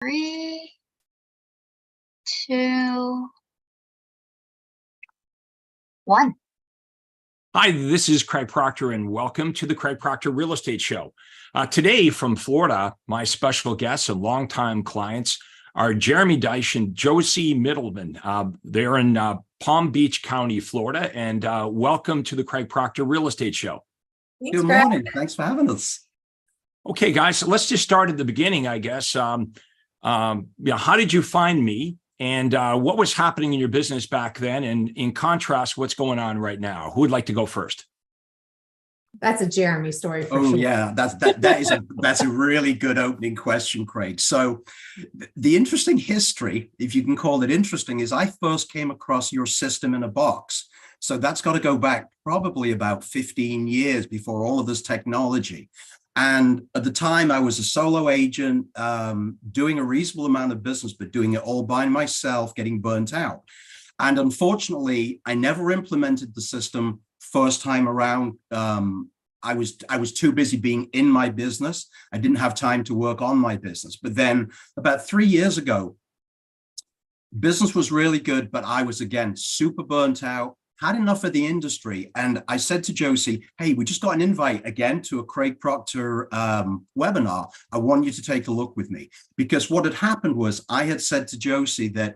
Three, two, one. Hi, this is Craig Proctor, and welcome to the Craig Proctor Real Estate Show. Today from Florida, my special guests and longtime clients are Jeremy Dysch and Josie Mittleman. They're in Palm Beach County, Florida, and welcome to the Craig Proctor Real Estate Show. Good morning. Thanks for having us. Okay, guys, so let's just start at the beginning, I guess. How did you find me? And what was happening in your business back then? And in contrast, what's going on right now? Who would like to go first? That's a Jeremy story for sure. Yeah, that's a really good opening question, Craig. So the interesting history, if you can call it interesting, is I first came across your system in a box. So that's got to go back probably about 15 years before all of this technology. And at the time, I was a solo agent, doing a reasonable amount of business, but doing it all by myself, getting burnt out. And unfortunately, I never implemented the system first time around. I was too busy being in my business. I didn't have time to work on my business. But then about 3 years ago, business was really good, but I was, again, super burnt out. Had enough of the industry. And I said to Josie, hey, we just got an invite again to a Craig Proctor webinar. I want you to take a look with me. Because what had happened was I had said to Josie that,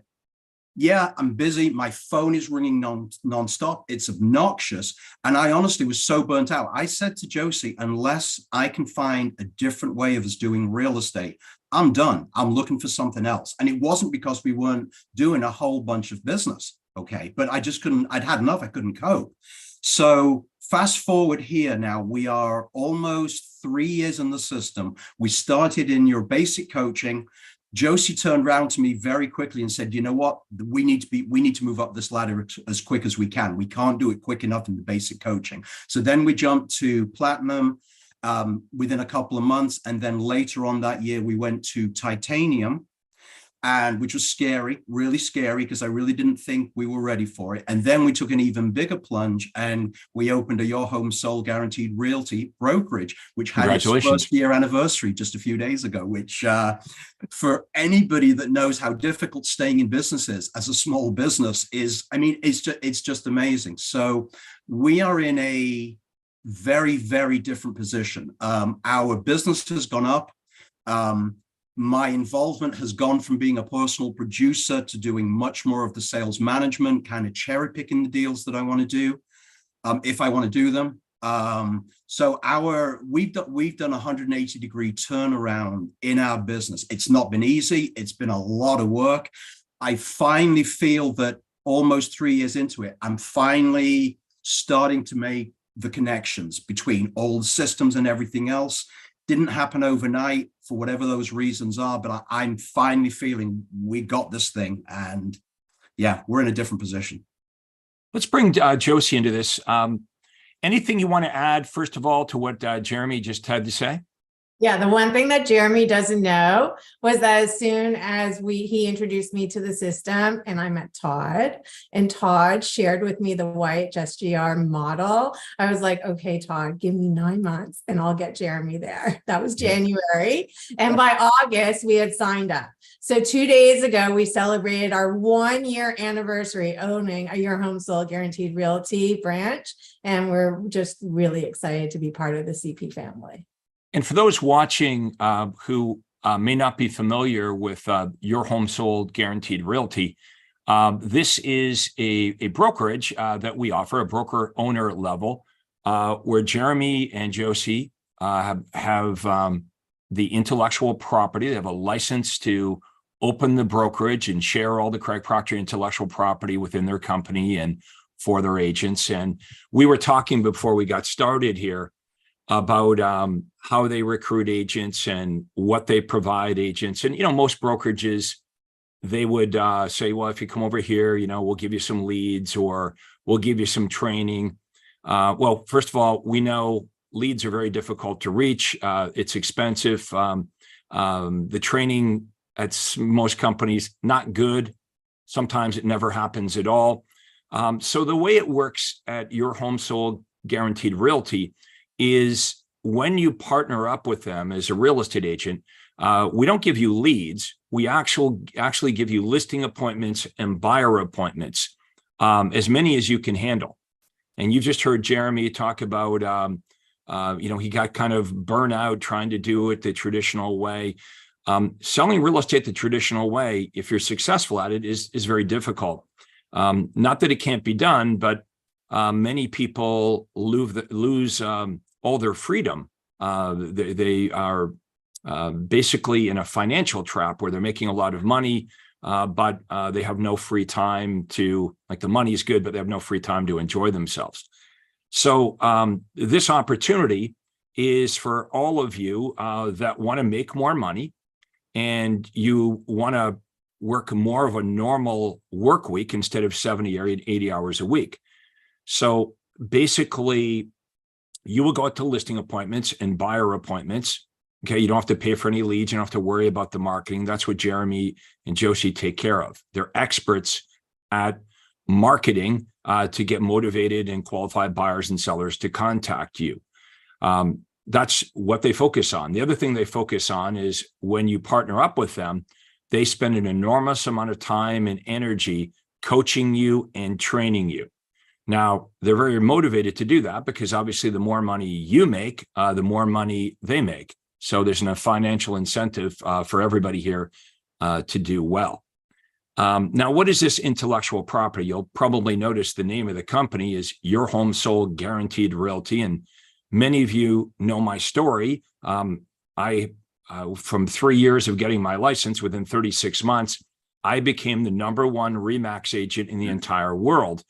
yeah, I'm busy. My phone is ringing nonstop. It's obnoxious. And I honestly was so burnt out. I said to Josie, unless I can find a different way of us doing real estate, I'm done. I'm looking for something else. And it wasn't because we weren't doing a whole bunch of business. Okay, but I just couldn't, I'd had enough, I couldn't cope. So fast forward here now, we are almost 3 years in the system. We started in your basic coaching. Josie turned around to me very quickly and said, you know what, we need to move up this ladder as quick as we can. We can't do it quick enough in the basic coaching. So then we jumped to platinum within a couple of months. And then later on that year, we went to titanium, and which was scary, really scary, because I really didn't think we were ready for it. And then we took an even bigger plunge and we opened a Your Home Sold Guaranteed Realty brokerage, which had its first year anniversary just a few days ago, which for anybody that knows how difficult staying in business is as a small business is, I mean, it's just amazing. So we are in a very, very different position. Our business has gone up. My involvement has gone from being a personal producer to doing much more of the sales management, kind of cherry picking the deals that I want to do, if I want to do them. So we've done a 180-degree turnaround in our business. It's not been easy. It's been a lot of work. I finally feel that almost 3 years into it, I'm finally starting to make the connections between old systems and everything else. Didn't happen overnight for whatever those reasons are, but I'm finally feeling we got this thing, and yeah, we're in a different position. Let's bring Josie into this. Anything you want to add, first of all, to what Jeremy just had to say? Yeah, the one thing that Jeremy doesn't know was that as soon as he introduced me to the system and I met Todd, and Todd shared with me the white SGR model, I was like, okay, Todd, give me 9 months and I'll get Jeremy there. That was January. And by August, we had signed up. So 2 days ago, we celebrated our 1-year anniversary owning a Your Home Sold Guaranteed Realty branch. And we're just really excited to be part of the CP family. And for those watching who may not be familiar with Your Home Sold Guaranteed Realty, this is a brokerage that we offer, a broker owner level, where Jeremy and Josie have the intellectual property. They have a license to open the brokerage and share all the Craig Proctor intellectual property within their company and for their agents. And we were talking before we got started here about how they recruit agents and what they provide agents. And, most brokerages, they would say, well, if you come over here, we'll give you some leads or we'll give you some training. Well, first of all, we know leads are very difficult to reach. It's expensive. The training at most companies, not good. Sometimes it never happens at all. So the way it works at Your Home Sold Guaranteed Realty is when you partner up with them as a real estate agent, We don't give you leads. We actually give you listing appointments and buyer appointments, as many as you can handle. And you just heard Jeremy talk about, he got kind of burnt out trying to do it the traditional way. Selling real estate the traditional way, if you're successful at it, is very difficult. Not that it can't be done, but many people lose all their freedom. They are basically in a financial trap where they're making a lot of money, but they have no free time to, like, the money is good, but they have no free time to enjoy themselves. So this opportunity is for all of you that want to make more money and you want to work more of a normal work week instead of 70 or 80 hours a week. So basically, you will go out to listing appointments and buyer appointments. Okay, you don't have to pay for any leads. You don't have to worry about the marketing. That's what Jeremy and Josie take care of. They're experts at marketing to get motivated and qualified buyers and sellers to contact you. That's what they focus on. The other thing they focus on is when you partner up with them, they spend an enormous amount of time and energy coaching you and training you. Now, they're very motivated to do that because obviously the more money you make, the more money they make. So there's a financial incentive for everybody here to do well. Now, what is this intellectual property? You'll probably notice the name of the company is Your Home Sold Guaranteed Realty. And many of you know my story. From 3 years of getting my license, within 36 months, I became the #1 RE/MAX agent in the entire world.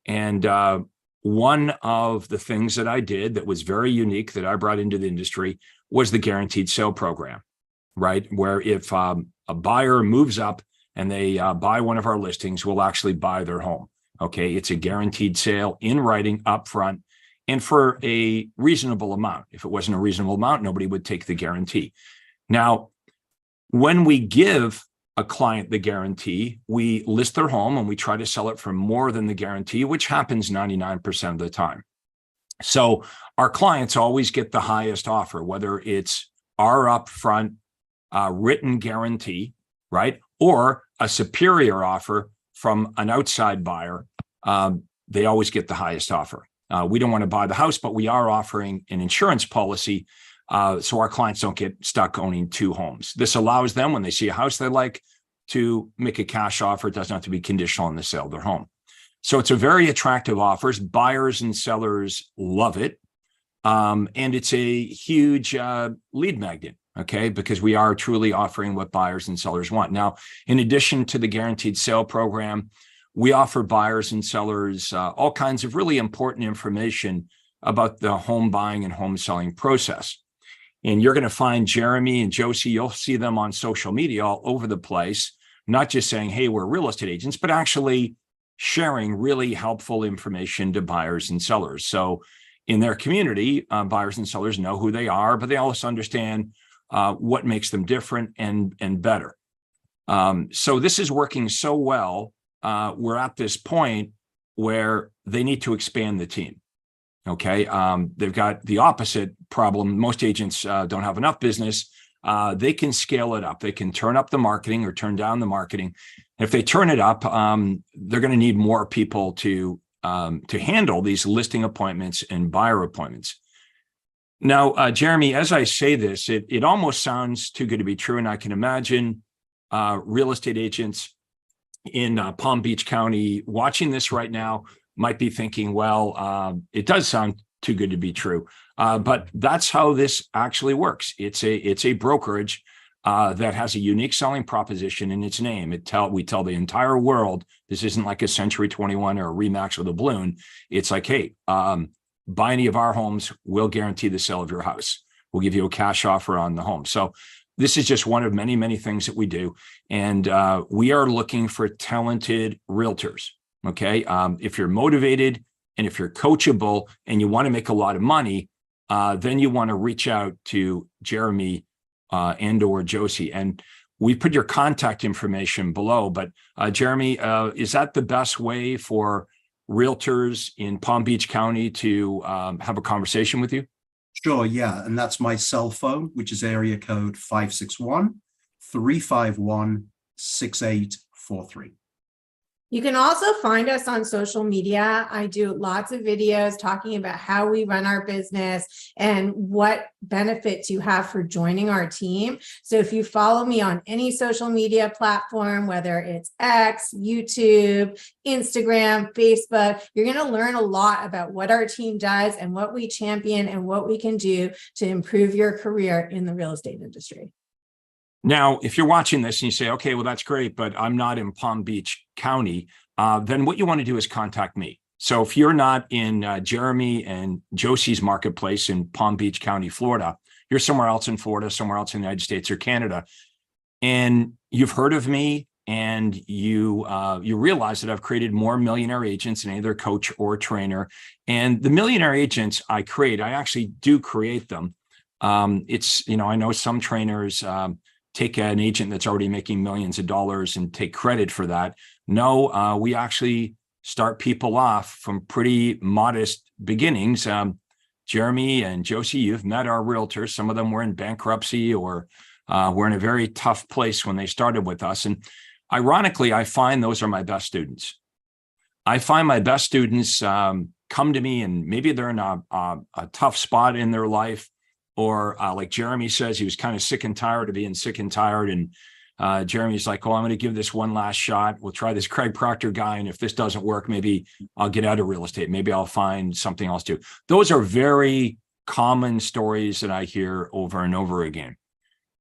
And one of the things that I did that was very unique that I brought into the industry was the guaranteed sale program, right? Where if a buyer moves up and they buy one of our listings, we'll actually buy their home. Okay, it's a guaranteed sale in writing upfront and for a reasonable amount. If it wasn't a reasonable amount, nobody would take the guarantee. Now, when we give a client the guarantee, we list their home and we try to sell it for more than the guarantee, which happens 99% of the time. So our clients always get the highest offer, whether it's our upfront written guarantee, right, or a superior offer from an outside buyer. They always get the highest offer. We don't want to buy the house, but we are offering an insurance policy so our clients don't get stuck owning 2 homes. This allows them, when they see a house they like, to make a cash offer. It doesn't have to be conditional on the sale of their home. So it's a very attractive offer. Buyers and sellers love it. And it's a huge lead magnet, okay, because we are truly offering what buyers and sellers want. Now, in addition to the guaranteed sale program, we offer buyers and sellers all kinds of really important information about the home buying and home selling process. And you're going to find Jeremy and Josie, you'll see them on social media all over the place, not just saying, hey, we're real estate agents, but actually sharing really helpful information to buyers and sellers. So in their community, buyers and sellers know who they are, but they also understand what makes them different and better. So this is working so well. We're at this point where they need to expand the team. Okay, they've got the opposite problem. Most agents don't have enough business. They can scale it up. They can turn up the marketing or turn down the marketing. If they turn it up, they're going to need more people to handle these listing appointments and buyer appointments. Now, Jeremy, as I say this, it almost sounds too good to be true, and I can imagine real estate agents in Palm Beach County watching this right now might be thinking, well, it does sound too good to be true. But that's how this actually works. It's a brokerage that has a unique selling proposition in its name. We tell the entire world, this isn't like a Century 21 or a RE/MAX with a balloon. It's like, hey, buy any of our homes, we'll guarantee the sale of your house. We'll give you a cash offer on the home. So this is just one of many, many things that we do. And we are looking for talented realtors. Okay. If you're motivated and if you're coachable and you want to make a lot of money, then you want to reach out to Jeremy and or Josie. And we put your contact information below. But Jeremy, is that the best way for realtors in Palm Beach County to have a conversation with you? Sure, yeah. And that's my cell phone, which is area code 561-351-6843. You can also find us on social media. I do lots of videos talking about how we run our business and what benefits you have for joining our team. So if you follow me on any social media platform, whether it's X, YouTube, Instagram, Facebook, you're going to learn a lot about what our team does and what we champion and what we can do to improve your career in the real estate industry. Now, if you're watching this and you say, okay, well, that's great, but I'm not in Palm Beach County, then what you want to do is contact me. So if you're not in Jeremy and Josie's marketplace in Palm Beach County, Florida, you're somewhere else in Florida, somewhere else in the United States or Canada, and you've heard of me and you realize that I've created more millionaire agents than either coach or trainer. And the millionaire agents I create, I actually do create them. It's, I know some trainers take an agent that's already making millions of dollars and take credit for that. No, we actually start people off from pretty modest beginnings. Jeremy and Josie, you've met our realtors. Some of them were in bankruptcy or were in a very tough place when they started with us. And ironically, I find those are my best students. I find my best students come to me and maybe they're in a tough spot in their life. Or like Jeremy says, he was kind of sick and tired of being sick and tired. And Jeremy's like, oh, I'm going to give this one last shot. We'll try this Craig Proctor guy. And if this doesn't work, maybe I'll get out of real estate. Maybe I'll find something else to do. Those are very common stories that I hear over and over again.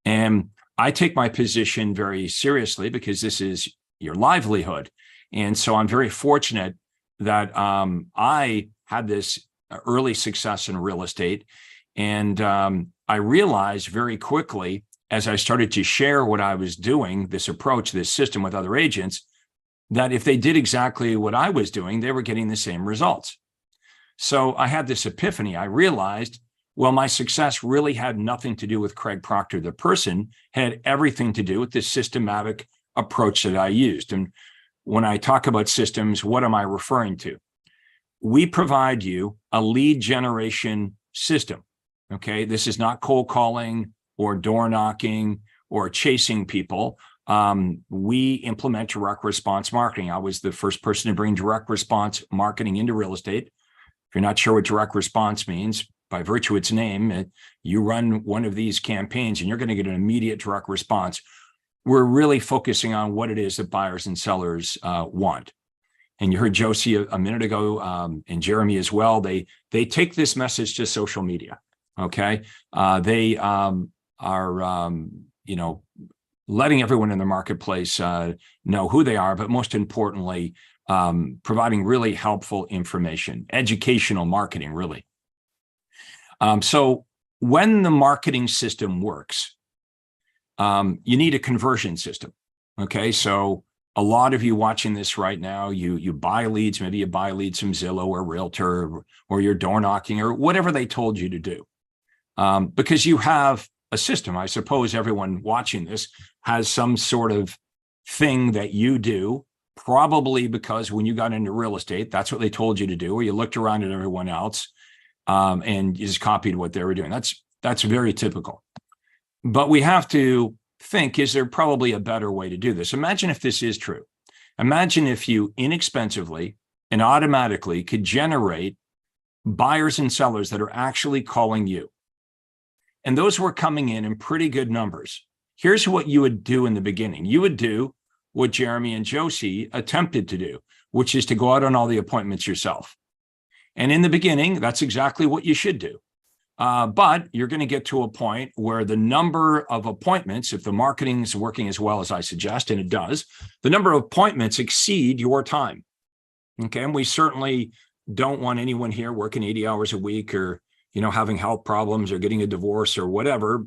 And I take my position very seriously because this is your livelihood. And so I'm very fortunate that I had this early success in real estate. And I realized very quickly, as I started to share what I was doing, this approach, this system with other agents, that if they did exactly what I was doing, they were getting the same results. So I had this epiphany. I realized, well, my success really had nothing to do with Craig Proctor, the person, had everything to do with this systematic approach that I used. And when I talk about systems, what am I referring to? We provide you a lead generation system. Okay, this is not cold calling or door knocking or chasing people. We implement direct response marketing. I was the first person to bring direct response marketing into real estate. If you're not sure what direct response means, by virtue of its name, you run one of these campaigns and you're going to get an immediate direct response. We're really focusing on what it is that buyers and sellers want. And you heard Josie a minute ago, and Jeremy as well. They take this message to social media. Okay, they are, letting everyone in the marketplace know who they are, but most importantly, providing really helpful information, educational marketing, really. So when the marketing system works, you need a conversion system. Okay, so a lot of you watching this right now, you buy leads, maybe you buy leads from Zillow or Realtor, or you're door knocking or whatever they told you to do. Because you have a system. I suppose everyone watching this has some sort of thing that you do, probably because when you got into real estate, that's what they told you to do, or you looked around at everyone else and you just copied what they were doing. That's very typical. But we have to think, is there probably a better way to do this? Imagine if this is true. Imagine if you inexpensively and automatically could generate buyers and sellers that are actually calling you. And those were coming in pretty good numbers. Here's what you would do in the beginning. You would do what Jeremy and Josie attempted to do, which is to go out on all the appointments yourself. And in the beginning, that's exactly what you should do. But you're going to get to a point where the number of appointments, if the marketing is working as well as I suggest, and it does, the number of appointments exceed your time. Okay, and we certainly don't want anyone here working 80 hours a week or having health problems or getting a divorce or whatever.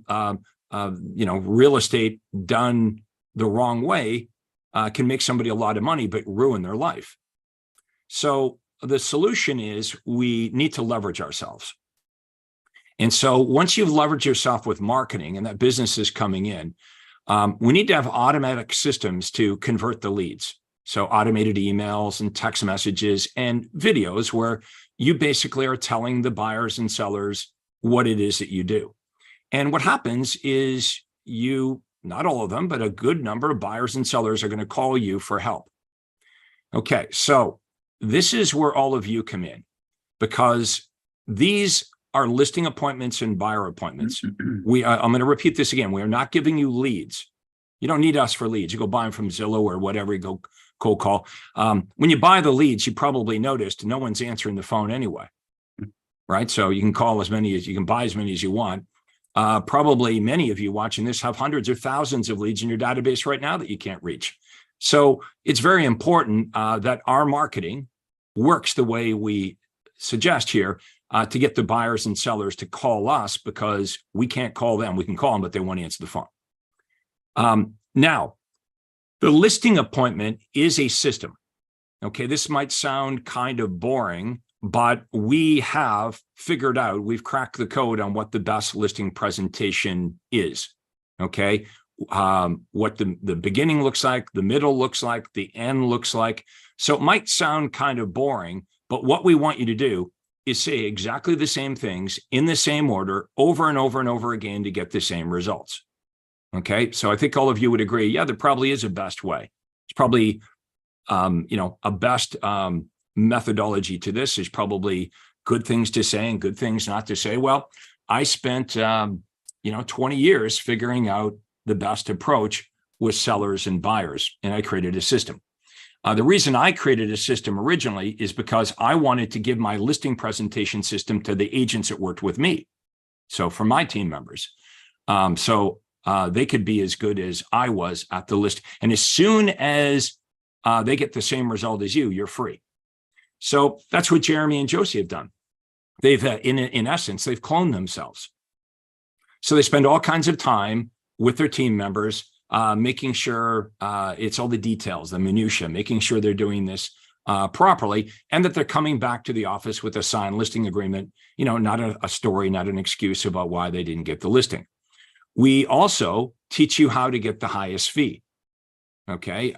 Real estate done the wrong way can make somebody a lot of money, but ruin their life. So the solution is we need to leverage ourselves. And so once you've leveraged yourself with marketing and that business is coming in, we need to have automatic systems to convert the leads. So automated emails and text messages and videos where you basically are telling the buyers and sellers what it is that you do. And what happens is not all of them, but a good number of buyers and sellers are going to call you for help. Okay, so this is where all of you come in, because these are listing appointments and buyer appointments. I'm going to repeat this again. We are not giving you leads. You don't need us for leads. You go buy them from Zillow or whatever, you go cold call. When you buy the leads, you probably noticed no one's answering the phone anyway, right? So you can call as many as you can, buy as many as you want. Probably many of you watching this have hundreds or thousands of leads in your database right now that you can't reach. So it's very important that our marketing works the way we suggest here to get the buyers and sellers to call us, because we can't call them. We can call them, but they won't answer the phone. Now, the listing appointment is a system. Okay, this might sound kind of boring, but we have figured out, we've cracked the code on what the best listing presentation is. Okay, what the beginning looks like, the middle looks like, the end looks like. So it might sound kind of boring, but what we want you to do is say exactly the same things in the same order over and over and over again to get the same results. Okay, so I think all of you would agree, yeah, there probably is a best way. It's probably, a best methodology to this is probably good things to say and good things not to say. Well, I spent, 20 years figuring out the best approach with sellers and buyers, and I created a system. The reason I created a system originally is because I wanted to give my listing presentation system to the agents that worked with me. So for my team members, they could be as good as I was at the list. And as soon as they get the same result as you, you're free. So that's what Jeremy and Josie have done. They've, in essence, they've cloned themselves. So they spend all kinds of time with their team members, making sure it's all the details, the minutia, making sure they're doing this properly, and that they're coming back to the office with a signed listing agreement, not a story, not an excuse about why they didn't get the listing. We also teach you how to get the highest fee. Okay.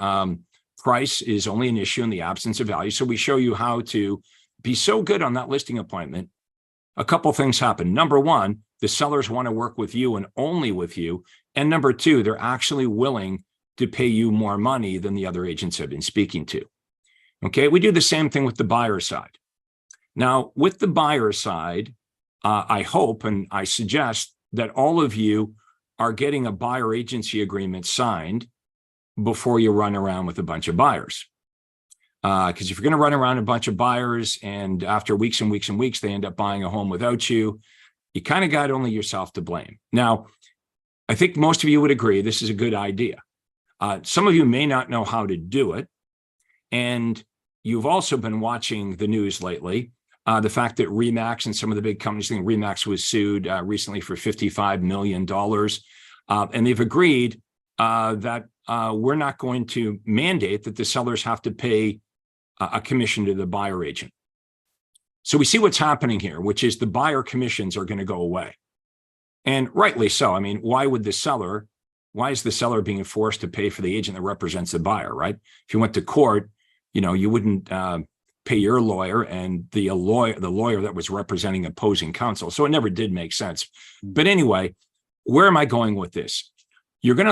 Price is only an issue in the absence of value. So we show you how to be so good on that listing appointment. A couple things happen. Number one, the sellers want to work with you and only with you. And number two, they're actually willing to pay you more money than the other agents have been speaking to. Okay. We do the same thing with the buyer side. Now, with the buyer side, I hope and I suggest that all of you are getting a buyer agency agreement signed before you run around with a bunch of buyers. Because if you're going to run around a bunch of buyers and after weeks and weeks and weeks, they end up buying a home without you, you kind of got only yourself to blame. Now, I think most of you would agree this is a good idea. Some of you may not know how to do it. And you've also been watching the news lately. The fact that RE/MAX and some of the big companies, I think RE/MAX was sued recently for $55 million. And they've agreed that we're not going to mandate that the sellers have to pay a commission to the buyer agent. So we see what's happening here, which is the buyer commissions are going to go away. And rightly so. I mean, why is the seller being forced to pay for the agent that represents the buyer, right? If you went to court, you wouldn't pay your lawyer and the lawyer that was representing opposing counsel. So it never did make sense. But anyway, where am I going with this? You're going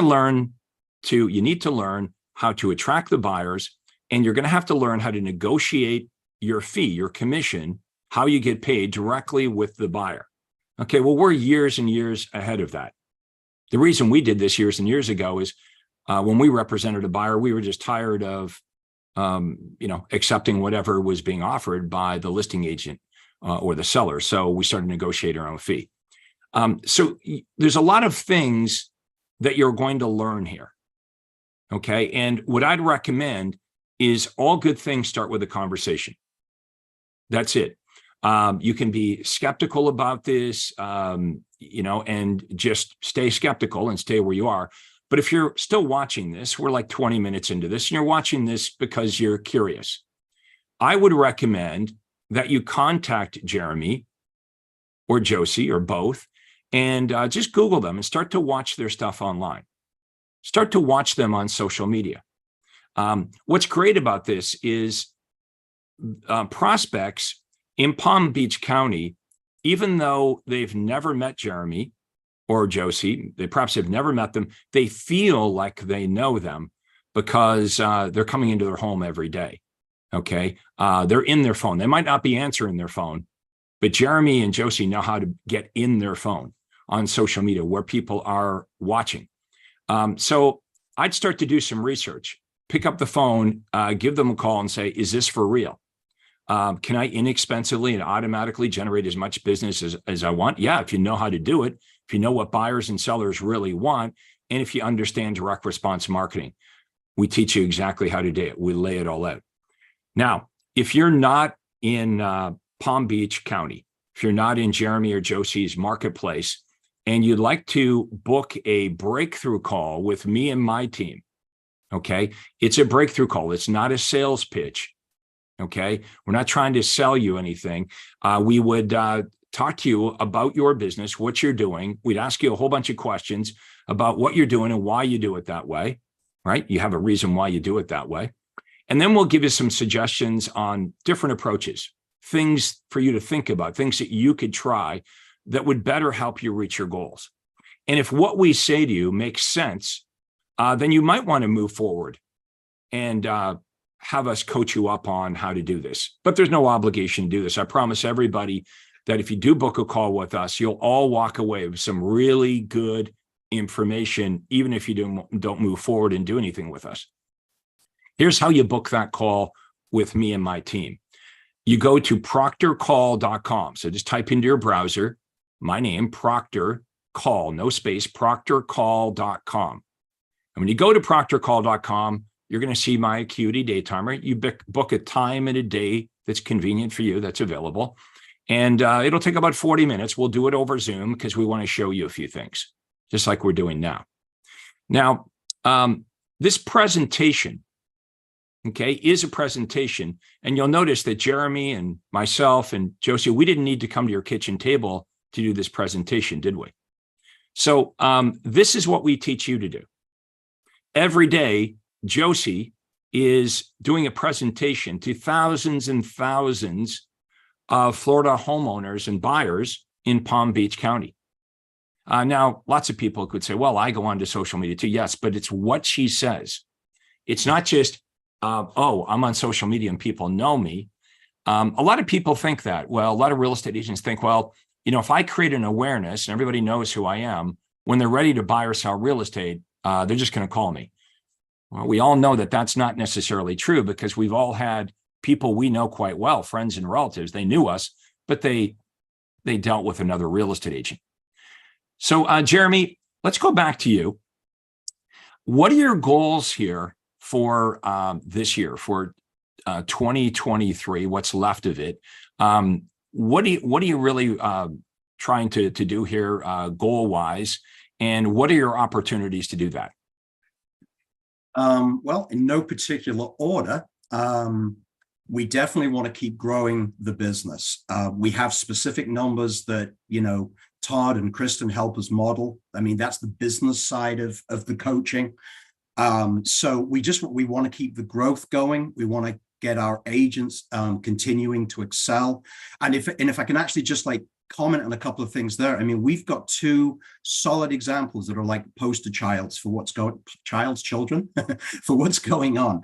to you need to learn how to attract the buyers, and you're going to have to learn how to negotiate your fee, your commission, how you get paid directly with the buyer. Okay, well, we're years and years ahead of that. The reason we did this years and years ago is when we represented a buyer, we were just tired of accepting whatever was being offered by the listing agent or the seller. So we started negotiating our own fee. So there's a lot of things that you're going to learn here. Okay. And what I'd recommend is all good things start with a conversation. That's it. You can be skeptical about this, and just stay skeptical and stay where you are. But if you're still watching this, we're like 20 minutes into this, and you're watching this because you're curious, I would recommend that you contact Jeremy or Josie or both, and just Google them and start to watch their stuff online. Start to watch them on social media. What's great about this is prospects in Palm Beach County, even though they've never met Jeremy or Josie, they perhaps have never met them, they feel like they know them because they're coming into their home every day. Okay. They're in their phone. They might not be answering their phone, but Jeremy and Josie know how to get in their phone on social media where people are watching. So I'd start to do some research, pick up the phone, give them a call and say, is this for real? Can I inexpensively and automatically generate as much business as I want? Yeah, if you know how to do it, if you know what buyers and sellers really want, and if you understand direct response marketing, we teach you exactly how to do it. We lay it all out. Now, if you're not in Palm Beach County, if you're not in Jeremy or Josie's marketplace, and you'd like to book a breakthrough call with me and my team, okay, it's a breakthrough call. It's not a sales pitch. Okay, we're not trying to sell you anything. We would talk to you about your business, what you're doing. We'd ask you a whole bunch of questions about what you're doing and why you do it that way, right? You have a reason why you do it that way. And then we'll give you some suggestions on different approaches, things for you to think about, things that you could try that would better help you reach your goals. And if what we say to you makes sense, then you might want to move forward and have us coach you up on how to do this. But there's no obligation to do this. I promise everybody that if you do book a call with us, you'll all walk away with some really good information, even if you don't move forward and do anything with us. Here's how you book that call with me and my team. You go to proctorcall.com. So just type into your browser, my name, Proctor Call, no space, proctorcall.com. And when you go to proctorcall.com, you're going to see my Acuity day timer. You book a time and a day that's convenient for you, that's available. And it'll take about 40 minutes. We'll do it over Zoom because we want to show you a few things, just like we're doing now. Now, this presentation, okay, is a presentation. And you'll notice that Jeremy and myself and Josie, we didn't need to come to your kitchen table to do this presentation, did we? So this is what we teach you to do. Every day, Josie is doing a presentation to thousands and thousands of Florida homeowners and buyers in Palm Beach County. Now, lots of people could say, well, I go onto social media too. Yes, but it's what she says. It's not just, oh, I'm on social media and people know me. A lot of people think that. Well, a lot of real estate agents think, well, you know, if I create an awareness and everybody knows who I am, when they're ready to buy or sell real estate, they're just going to call me. Well, we all know that that's not necessarily true because we've all had people we know quite well, friends and relatives. They knew us, but they dealt with another real estate agent. So, Jeremy, let's go back to you. What are your goals here for this year, for 2023? What's left of it? What are you really trying to do here, goal-wise, and what are your opportunities to do that? Well, in no particular order, we definitely want to keep growing the business. We have specific numbers that, you know, Todd and Kristen help us model. I mean, that's the business side of the coaching. So we want to keep the growth going. We want to get our agents continuing to excel. And if I can actually just like comment on a couple of things there. I mean, we've got two solid examples that are like poster childs for children for what's going on.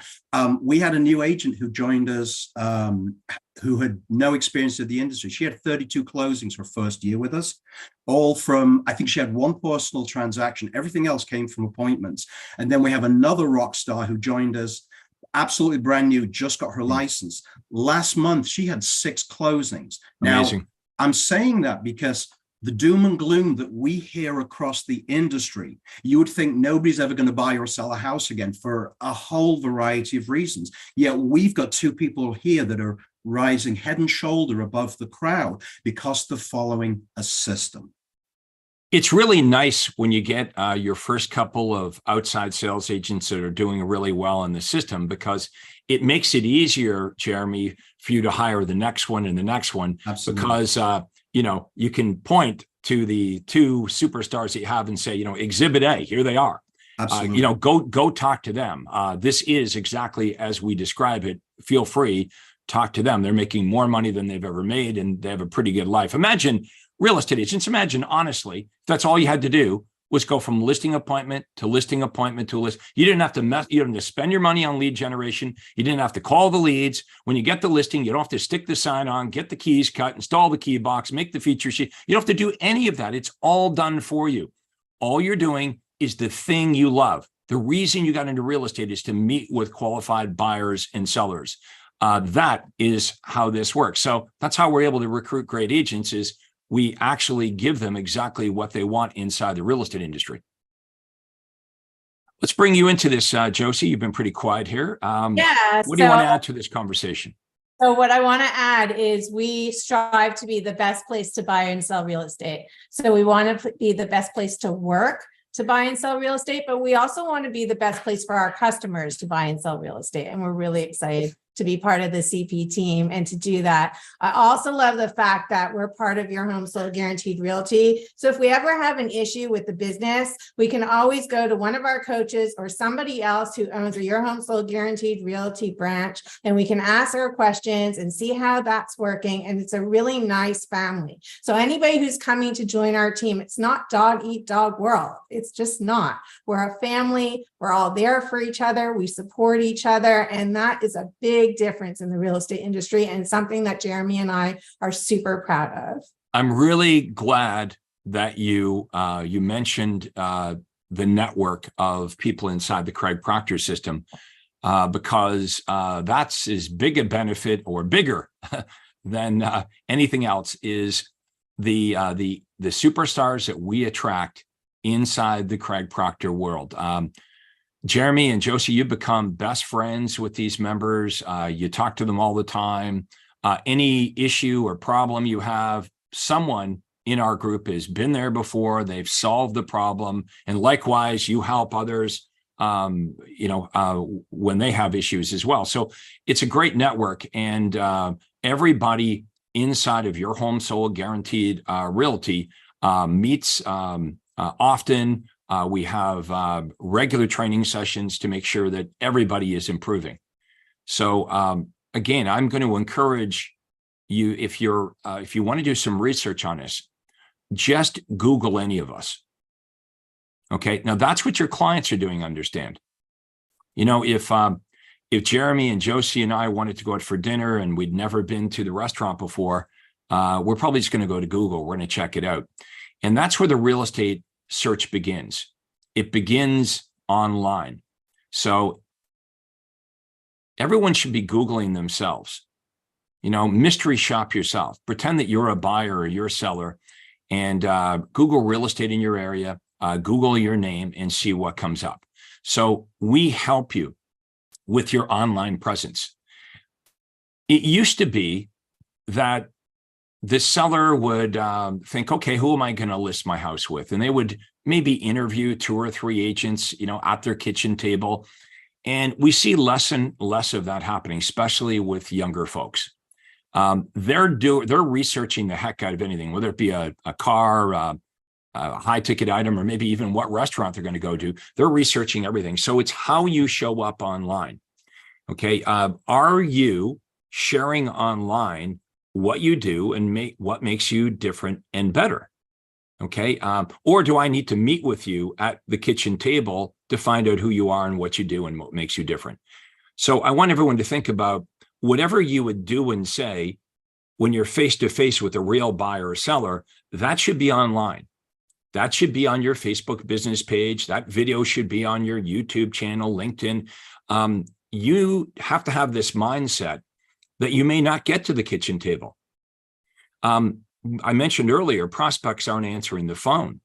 We had a new agent who joined us who had no experience of the industry. She had 32 closings her first year with us, all from, I think she had one personal transaction. Everything else came from appointments. And then we have another rock star who joined us, absolutely brand new, just got her license. Last month, she had 6 closings. Amazing. Now, I'm saying that because the doom and gloom that we hear across the industry, you would think nobody's ever going to buy or sell a house again for a whole variety of reasons. Yet we've got 2 people here that are rising head and shoulder above the crowd because they're following a system. It's really nice when you get your first couple of outside sales agents that are doing really well in the system, because it makes it easier, Jeremy, for you to hire the next one and the next one. Absolutely. Because you can point to the 2 superstars that you have and say, exhibit A, here they are. Absolutely. Go talk to them. This is exactly as we describe it. Feel free, talk to them. They're making more money than they've ever made, and they have a pretty good life. Imagine real estate agents. Imagine, honestly, that's all you had to do was go from listing appointment to listing appointment to a list. You didn't have to you didn't have to spend your money on lead generation. You didn't have to call the leads. When you get the listing, you don't have to stick the sign on, get the keys cut, install the key box, make the feature sheet. You don't have to do any of that. It's all done for you. All you're doing is the thing you love. The reason you got into real estate is to meet with qualified buyers and sellers. That is how this works. So that's how we're able to recruit great agents, is we actually give them exactly what they want inside the real estate industry. Let's bring you into this, Josie. You've been pretty quiet here. What do you want to add to this conversation? So what I want to add is we strive to be the best place to buy and sell real estate. So we want to be the best place to work to buy and sell real estate, but we also want to be the best place for our customers to buy and sell real estate. And we're really excited to be part of the CP team and to do that. I also love the fact that we're part of Your Home Sold Guaranteed Realty. So if we ever have an issue with the business, we can always go to one of our coaches or somebody else who owns a Your Home Sold Guaranteed Realty branch, and we can ask our questions and see how that's working. And it's a really nice family. So anybody who's coming to join our team, it's not dog eat dog world. It's just not. We're a family. We're all there for each other. We support each other. And that is a big difference in the real estate industry, and something that Jeremy and I are super proud of. I'm really glad that you mentioned the network of people inside the Craig Proctor system, because that's as big a benefit, or bigger than anything else, is the superstars that we attract inside the Craig Proctor world. Jeremy and Josie, you've become best friends with these members. You talk to them all the time. Any issue or problem you have, someone in our group has been there before. They've solved the problem. And likewise, you help others, when they have issues as well. So it's a great network. And everybody inside of Your Home Sold Guaranteed Realty meets often. We have regular training sessions to make sure that everybody is improving. So again, I'm going to encourage you, if you want to do some research on this, just Google any of us. Okay, now that's what your clients are doing. Understand? If Jeremy and Josie and I wanted to go out for dinner and we'd never been to the restaurant before, we're probably just going to go to Google. We're going to check it out, and that's where the real estate search begins. It begins online. So everyone should be Googling themselves. Mystery shop yourself. Pretend that you're a buyer or you're a seller, and Google real estate in your area, Google your name, and see what comes up. So we help you with your online presence. It used to be that the seller would think, okay, who am I going to list my house with? And they would maybe interview 2 or 3 agents, at their kitchen table. And we see less and less of that happening, especially with younger folks. They're researching the heck out of anything, whether it be a car, a high ticket item, or maybe even what restaurant they're going to go to. They're researching everything. So it's how you show up online. Okay. Are you sharing online what you do and what makes you different and better? Okay. Or do I need to meet with you at the kitchen table to find out who you are and what you do and what makes you different? So I want everyone to think about whatever you would do and say when you're face to face with a real buyer or seller. That should be online. That should be on your Facebook business page. That video should be on your YouTube channel, LinkedIn. You have to have this mindset that you may not get to the kitchen table. I mentioned earlier, prospects aren't answering the phone.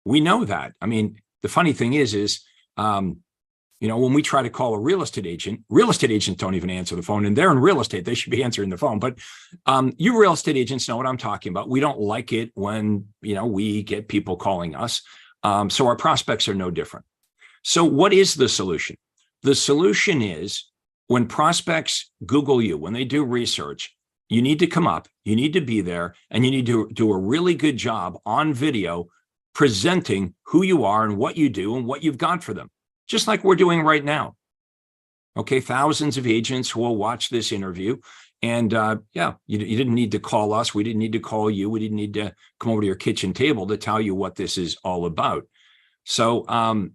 We know that. I mean, the funny thing is, when we try to call a real estate agents don't even answer the phone, and they're in real estate. They should be answering the phone. But you real estate agents know what I'm talking about. We don't like it when, we get people calling us. So our prospects are no different. So what is the solution? The solution is, when prospects Google you, when they do research, you need to come up, you need to be there, and you need to do a really good job on video presenting who you are and what you do and what you've got for them, just like we're doing right now. Okay, thousands of agents will watch this interview. And yeah, you didn't need to call us. We didn't need to call you. We didn't need to come over to your kitchen table to tell you what this is all about. So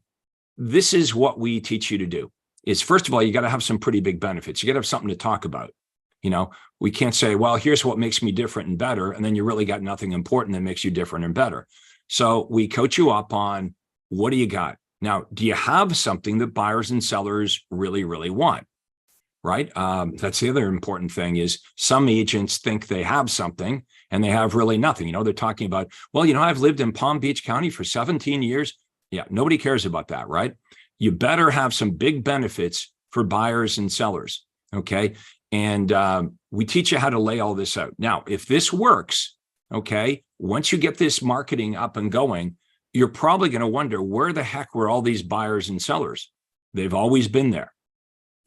this is what we teach you to do. Is first of all, you got to have some pretty big benefits. You got to have something to talk about. You know, we can't say, well, here's what makes me different and better. And then you really got nothing important that makes you different and better. So we coach you up on what do you got? Now, do you have something that buyers and sellers really, really want? Right? That's the other important thing is some agents think they have something and they have really nothing. You know, they're talking about, well, you know, I've lived in Palm Beach County for 17 years. Yeah, nobody cares about that, right? You better have some big benefits for buyers and sellers, okay? And we teach you how to lay all this out. Now, if this works, okay, once you get this marketing up and going, you're probably going to wonder, where the heck were all these buyers and sellers? They've always been there.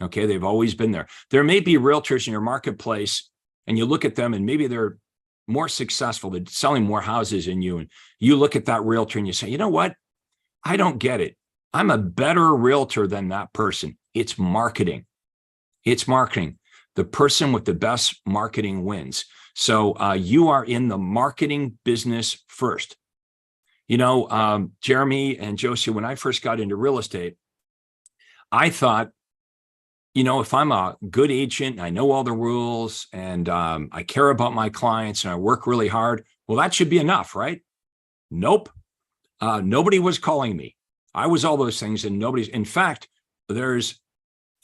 Okay, they've always been there. There may be realtors in your marketplace, and you look at them, and maybe they're more successful, they're selling more houses than you, and you look at that realtor and you say, you know what? I don't get it. I'm a better realtor than that person. It's marketing. It's marketing. The person with the best marketing wins. So you are in the marketing business first. You know, Jeremy and Josie, when I first got into real estate, I thought, you know, if I'm a good agent, I know all the rules, and I care about my clients, and I work really hard, well, that should be enough, right? Nope. Nobody was calling me. I was all those things, and nobody's. In fact, there's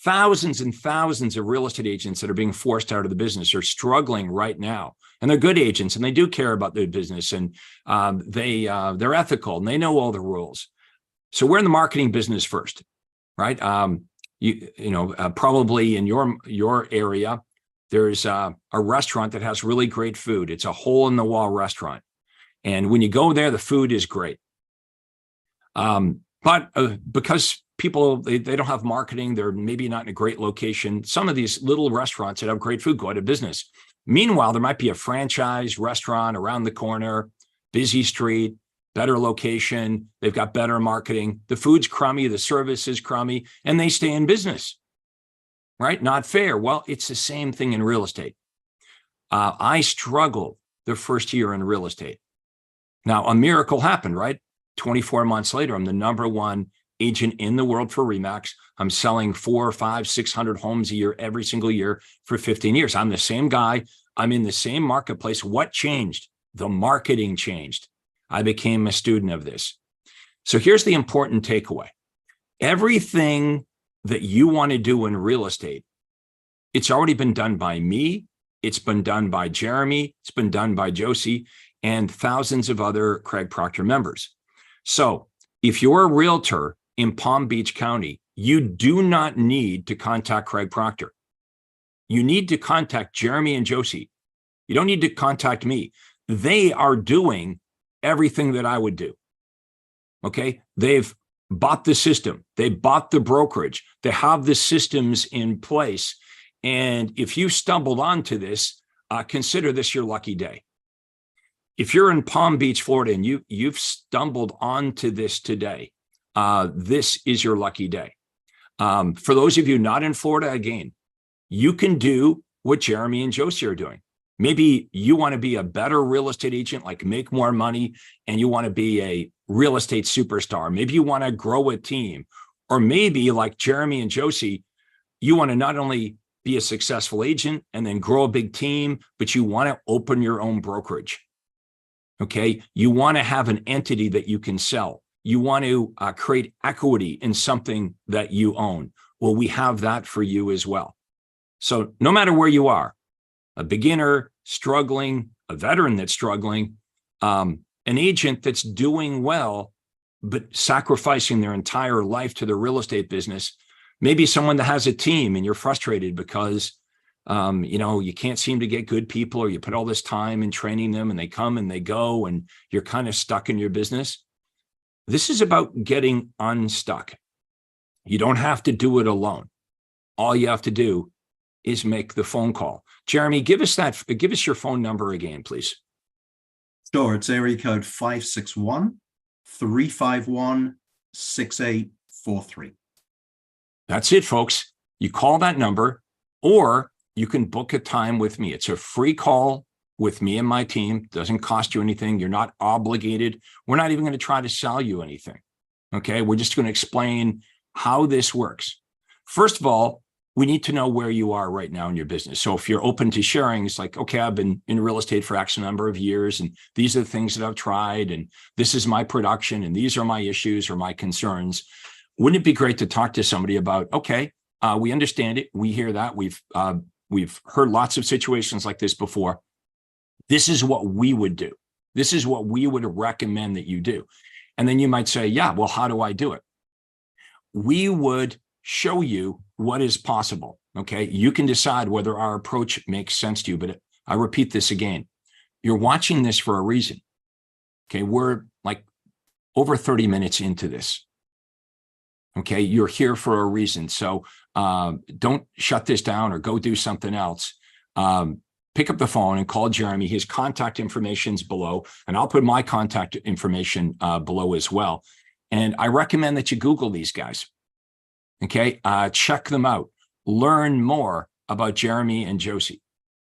thousands and thousands of real estate agents that are being forced out of the business or struggling right now. And they're good agents, and they do care about their business, and they're ethical, and they know all the rules. So we're in the marketing business first, right? Probably in your area, there's a restaurant that has really great food. It's a hole in the wall restaurant. And when you go there, the food is great. But because people, they don't have marketing, they're maybe not in a great location. Some of these little restaurants that have great food go out of business. Meanwhile, there might be a franchise restaurant around the corner, busy street, better location. They've got better marketing. The food's crummy, the service is crummy, and they stay in business, right? Not fair. Well, it's the same thing in real estate. I struggled the first year in real estate. Now, a miracle happened, right? 24 months later, I'm the #1 agent in the world for RE/MAX. I'm selling 400, 500, 600 homes a year, every single year for 15 years. I'm the same guy. I'm in the same marketplace. What changed? The marketing changed. I became a student of this. So here's the important takeaway. Everything that you want to do in real estate, it's already been done by me. It's been done by Jeremy. It's been done by Josie and thousands of other Craig Proctor members. So if you're a realtor in Palm Beach County, you do not need to contact Craig Proctor. You need to contact Jeremy and Josie. You don't need to contact me. They are doing everything that I would do. Okay? They've bought the system. They bought the brokerage. They have the systems in place. And if you stumbled onto this, consider this your lucky day. If you're in Palm Beach, Florida, and you've stumbled onto this today, this is your lucky day. For those of you not in Florida, again, you can do what Jeremy and Josie are doing. Maybe you want to be a better real estate agent, like make more money, and you want to be a real estate superstar. Maybe you want to grow a team, or maybe like Jeremy and Josie, you want to not only be a successful agent and then grow a big team, but you want to open your own brokerage. Okay. You want to have an entity that you can sell. You want to create equity in something that you own. Well, we have that for you as well. So no matter where you are, a beginner struggling, a veteran that's struggling, an agent that's doing well, but sacrificing their entire life to the real estate business, maybe someone that has a team and you're frustrated because you can't seem to get good people, or you put all this time in training them and they come and they go and you're kind of stuck in your business. This is about getting unstuck. You don't have to do it alone. All you have to do is make the phone call. Jeremy, give us your phone number again, please. Sure. It's area code 351-6843. That's it, folks. You call that number, or you can book a time with me. It's a free call with me and my team. Doesn't cost you anything. You're not obligated. We're not even going to try to sell you anything. Okay. We're just going to explain how this works. First of all, we need to know where you are right now in your business. So if you're open to sharing, it's like, okay, I've been in real estate for X number of years, and these are the things that I've tried, and this is my production, and these are my issues or my concerns. Wouldn't it be great to talk to somebody about, okay, we understand it. We hear that. We've heard lots of situations like this before. This is what we would do. This is what we would recommend that you do. And then you might say, yeah, well, how do I do it? We would show you what is possible. Okay. You can decide whether our approach makes sense to you. But I repeat this again. You're watching this for a reason. Okay. We're like over 30 minutes into this. Okay. You're here for a reason. So don't shut this down or go do something else. Pick up the phone and call Jeremy. His contact information is below, and I'll put my contact information below as well. And I recommend that you Google these guys. Okay. Check them out. Learn more about Jeremy and Josie.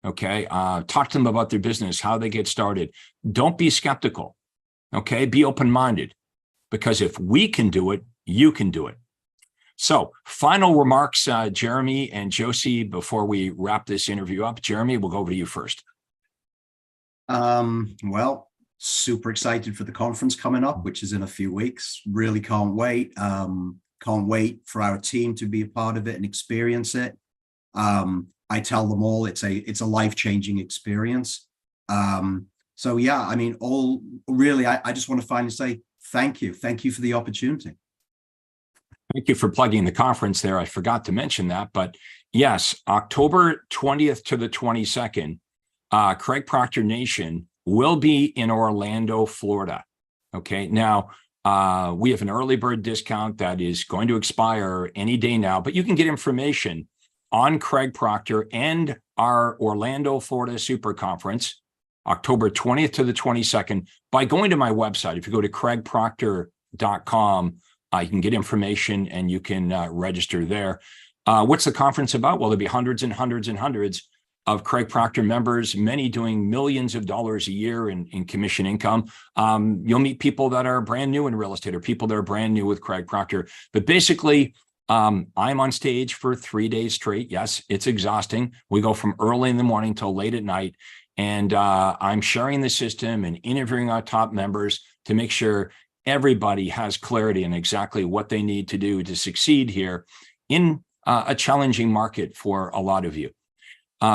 Okay. Talk to them about their business, how they get started. Don't be skeptical. Okay. Be open-minded, because if we can do it, you can do it. So final remarks, Jeremy and Josie, before we wrap this interview up. Jeremy, we'll go over to you first. Well, super excited for the conference coming up, which is in a few weeks. Really can't wait. Can't wait for our team to be a part of it and experience it. I tell them all it's a life-changing experience. So yeah, I mean, I just want to finally say thank you. Thank you for the opportunity. Thank you for plugging the conference there. I forgot to mention that, but yes, October 20th to the 22nd, Craig Proctor Nation will be in Orlando, Florida. Okay. Now, we have an early bird discount that is going to expire any day now, but you can get information on Craig Proctor and our Orlando, Florida Super Conference, October 20th to the 22nd, by going to my website. If you go to craigproctor.com, you can get information and you can register there. What's the conference about? Well, there'll be hundreds and hundreds and hundreds of Craig Proctor members, many doing millions of dollars a year in commission income. You'll meet people that are brand new in real estate, or people that are brand new with Craig Proctor. But basically, I'm on stage for 3 days straight. Yes, it's exhausting. We go from early in the morning till late at night. And I'm sharing the system and interviewing our top members to make sure everybody has clarity in exactly what they need to do to succeed here in a challenging market for a lot of you.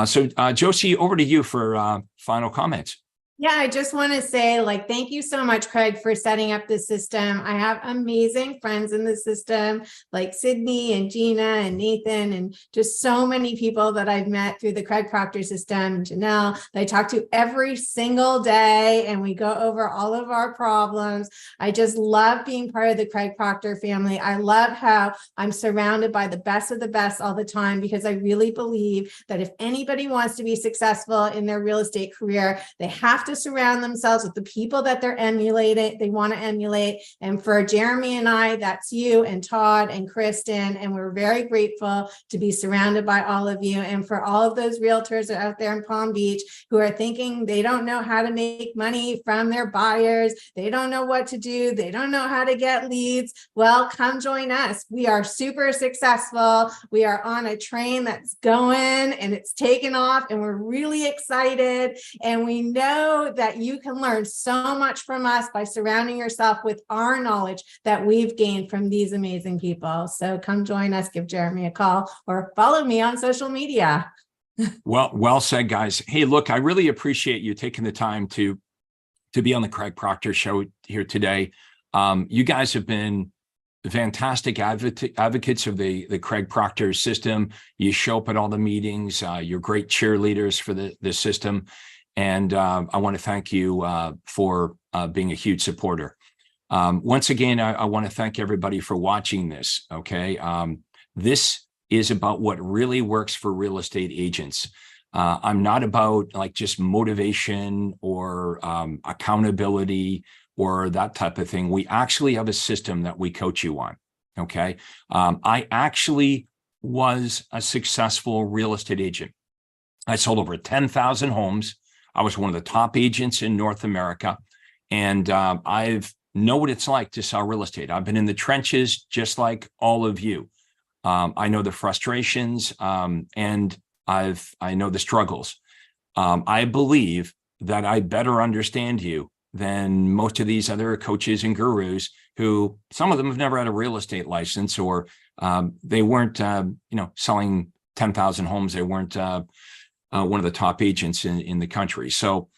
So Josie, over to you for final comments. Yeah, I just want to say, thank you so much, Craig, for setting up the system. I have amazing friends in the system, like Sydney and Gina and Nathan, and just so many people that I've met through the Craig Proctor system, Janelle, that I talk to every single day, and we go over all of our problems. I just love being part of the Craig Proctor family. I love how I'm surrounded by the best of the best all the time, because I really believe that if anybody wants to be successful in their real estate career, they have to surround themselves with the people that they want to emulate. And for Jeremy and I, that's you and Todd and Kristen. And we're very grateful to be surrounded by all of you. And for all of those realtors out there in Palm Beach who are thinking they don't know how to make money from their buyers, they don't know what to do, they don't know how to get leads, well, come join us. We are super successful. We are on a train that's going and it's taken off, and we're really excited. And we know that you can learn so much from us by surrounding yourself with our knowledge that we've gained from these amazing people. So come join us, give Jeremy a call, or follow me on social media. Well said, guys. Hey, look, I really appreciate you taking the time to be on the Craig Proctor show here today. You guys have been fantastic advocates of the Craig Proctor system. You show up at all the meetings. You're great cheerleaders for the system. And I want to thank you for being a huge supporter. Once again, I want to thank everybody for watching this, okay? This is about what really works for real estate agents. I'm not about just motivation or accountability or that type of thing. We actually have a system that we coach you on. Okay. I actually was a successful real estate agent. I sold over 10,000 homes. I was one of the top agents in North America. And I've know what it's like to sell real estate. I've been in the trenches just like all of you. I know the frustrations and I know the struggles. I believe that I better understand you than most of these other coaches and gurus who, some of them have never had a real estate license, or they weren't, selling 10,000 homes. They weren't one of the top agents in the country. So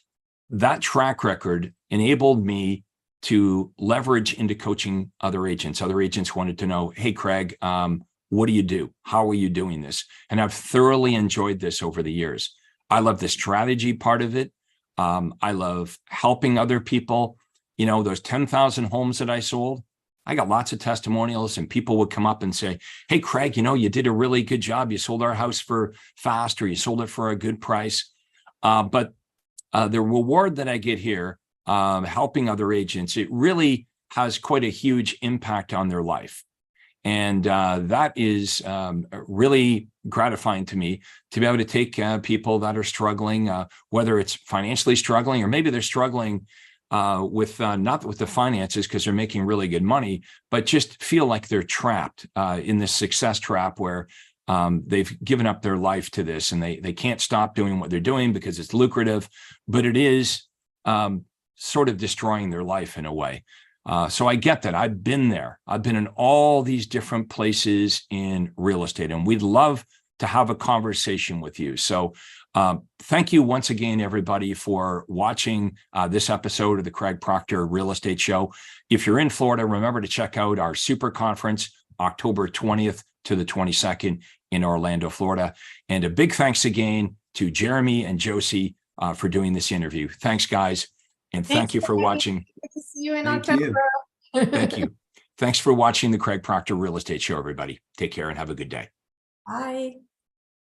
that track record enabled me to leverage into coaching other agents. Other agents wanted to know, hey, Craig, what do you do? How are you doing this? And I've thoroughly enjoyed this over the years. I love the strategy part of it. I love helping other people. You know, those 10,000 homes that I sold, I got lots of testimonials, and people would come up and say, hey, Craig, you did a really good job. You sold our house for fast, or you sold it for a good price. But the reward that I get here, helping other agents, it really has quite a huge impact on their life. And that is really gratifying to me, to be able to take people that are struggling, whether it's financially struggling, or maybe they're struggling with not with the finances because they're making really good money, but just feel like they're trapped in this success trap where they've given up their life to this, and they can't stop doing what they're doing because it's lucrative, but it is sort of destroying their life in a way. So I get that. I've been there. I've been in all these different places in real estate, and we'd love to have a conversation with you. So thank you once again, everybody, for watching this episode of the Craig Proctor Real Estate Show. If you're in Florida, remember to check out our super conference, October 20th to the 22nd in Orlando, Florida. And a big thanks again to Jeremy and Josie for doing this interview. Thanks, guys. And thank you for watching. Good to see you in Thank October. Thank you. Thanks for watching the Craig Proctor Real Estate Show, everybody. Take care and have a good day. Bye.